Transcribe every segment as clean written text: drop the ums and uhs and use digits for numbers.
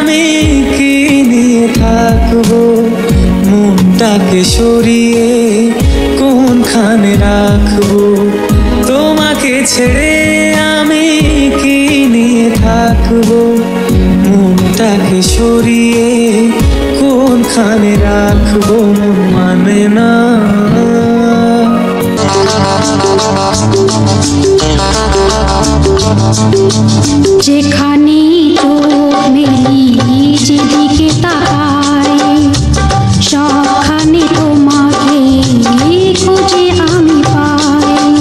আমি কি নিয়ে থাকবো, মনটাকে সরিয়ে কোনখানে রাখবো। তোমাকে ছেড়ে আমি কি নিয়ে থাকবো, মনটাকে সরিয়ে কোনখানে রাখবো। মন মানে না। যেখানে চোখ মেলি যেদিকে তাকাই, সবখানে তোমাকে খুঁজে আমি পাই।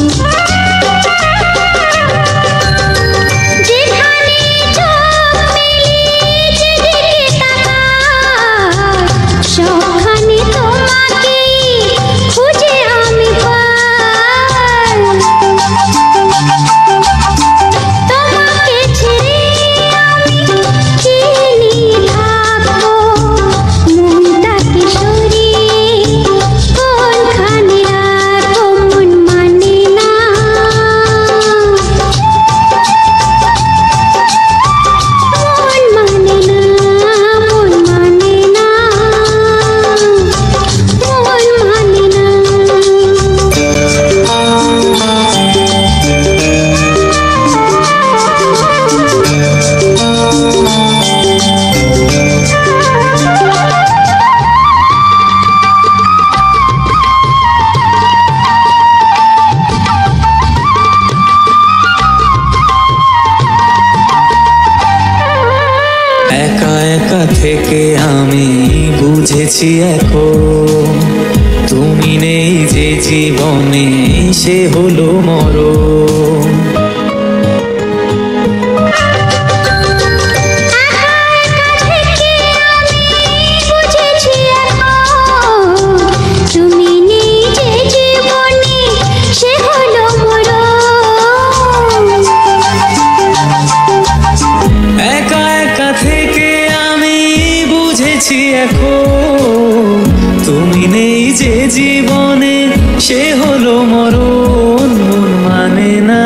যেখানে চোখ মেলি যেদিকে তাকাই, সবখানে তোমাকে খুঁজে আমি পাই। একা একা থেকে আমি বুঝেছি এখন, তুমি নেই যে জীবনে সে হলো মরণ। এখন তুমি নেই যে জীবনে সে হলো মরণ। মন মানে না।